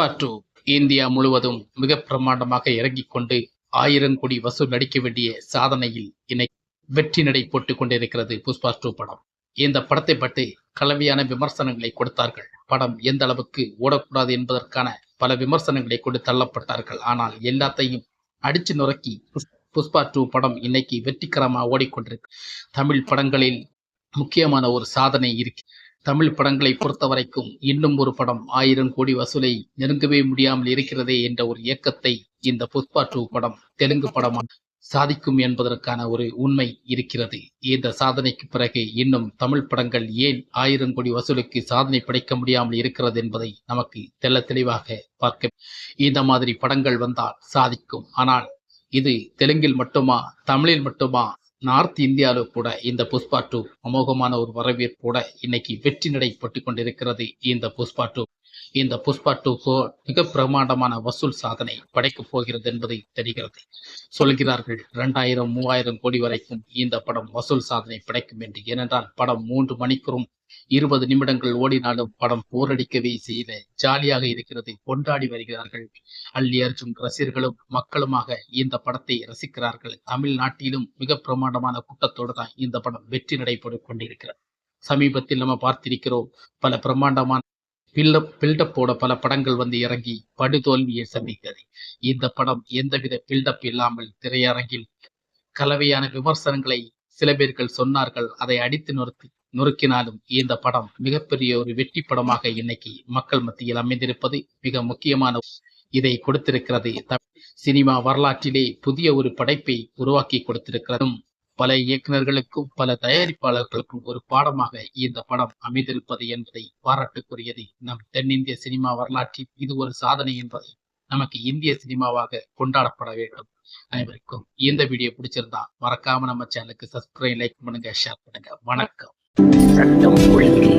Pushpa 2 India முழுவதும் மிக பிரமாண்டமாக இறங்கிக் கொண்டு 1000 கோடி வசூல் நடிக்க வேண்டிய சாதனையில் இன்னைக்கு வெற்றி நடை போட்டுக் கொண்டிருக்கிறது புஷ்பா 2 படம். இந்த படத்தை பற்றி கலவையான விமர்சனங்களை கொடுத்தார்கள். படம் எந்த அளவுக்கு ஓடக்கூடாது என்பதற்கான பல விமர்சனங்களை கொண்டு தள்ளப்பட்டார்கள். ஆனால் எல்லாத்தையும் அடிச்சு நொறுக்கி புஷ்பா 2 படம் இன்னைக்கு வெற்றிகரமாக ஓடிக்கொண்டிருக்கு. தமிழ் படங்களில் முக்கியமான ஒரு சாதனை இருக்கு. தமிழ் படங்களை பொறுத்த வரைக்கும் இன்னும் ஒரு படம் 1000 கோடி வசூலை நெருங்கவே முடியாமல் இருக்கிறதே என்ற ஒரு இயக்கத்தை இந்த புஷ்பா 2 படம் தெலுங்கு படமாக சாதிக்கும் என்பதற்கான ஒரு உண்மை இருக்கிறது. இந்த சாதனைக்கு பிறகு இன்னும் தமிழ் படங்கள் ஏன் 1000 கோடி வசூலுக்கு சாதனை படைக்க முடியாமல் இருக்கிறது என்பதை நமக்கு தெள்ள தெளிவாக பார்க்க. இந்த மாதிரி படங்கள் வந்தால் சாதிக்கும். ஆனால் இது தெலுங்கில் மட்டுமா, தமிழில் மட்டுமா, நார்த் இந்தியாவில் கூட இந்த புஷ்பா 2 அமோகமான ஒரு வரவேற்போட இன்னைக்கு வெற்றி நடை போட்டு கொண்டிருக்கிறது. இந்த புஷ்பா 2 மிக பிரமாண்டமான வசூல் சாதனை படைக்கப் போகிறது என்பதை தெரிகிறது. சொல்கிறார்கள் 2000-3000 கோடி வரைக்கும் இந்த படம் வசூல் சாதனை படைக்கும் என்று. ஏனென்றால் படம் 3 மணிக்கூறும் 20 நிமிடங்கள் ஓடினாலும் படம் போரடிக்கவே செய்த ஜாலியாக இருக்கிறது. கொண்டாடி வருகிறார்கள். அல்லி அர்ஜுன் ரசிகர்களும் மக்களுமாக இந்த படத்தை ரசிக்கிறார்கள். தமிழ்நாட்டிலும் மிக பிரமாண்டமான கூட்டத்தோடு தான் இந்த படம் வெற்றி நடைபெற்றுக் கொண்டிருக்கிறது. சமீபத்தில் நம்ம பார்த்திருக்கிறோம், பல பிரமாண்டமான பில்டப்போட பல படங்கள் வந்து இறங்கி படுதோல்வியை சந்தித்தது. இந்த படம் எந்தவித பில்டப் இல்லாமல் திரையரங்கில் கலவையான விமர்சனங்களை சில பேர்கள் சொன்னார்கள். அதை அடித்து நொறுக்கினாலும் இந்த படம் மிகப்பெரிய ஒரு வெற்றி படமாக இன்னைக்கு மக்கள் மத்தியில் அமைந்திருப்பது மிக முக்கியமான இதை கொடுத்திருக்கிறது. சினிமா வரலாற்றிலே புதிய ஒரு படைப்பை உருவாக்கி கொடுத்திருக்கிறதும் பல இயக்குநர்களுக்கும் பல தயாரிப்பாளர்களுக்கும் ஒரு பாடமாக இந்த படம் அமைந்திருப்பது என்பதை பாராட்டுக்குரியது. நம் தென்னிந்திய சினிமா வரலாற்றில் இது ஒரு சாதனை என்பதை நமக்கு இந்திய சினிமாவாக கொண்டாடப்பட வேண்டும். அனைவருக்கும் இந்த வீடியோ பிடிச்சிருந்தா மறக்காம நம்ம சேனலுக்கு சப்ஸ்கிரைப், லைக் பண்ணுங்க, ஷேர் பண்ணுங்க. வணக்கம். சட்டம் ஒழுங்கில்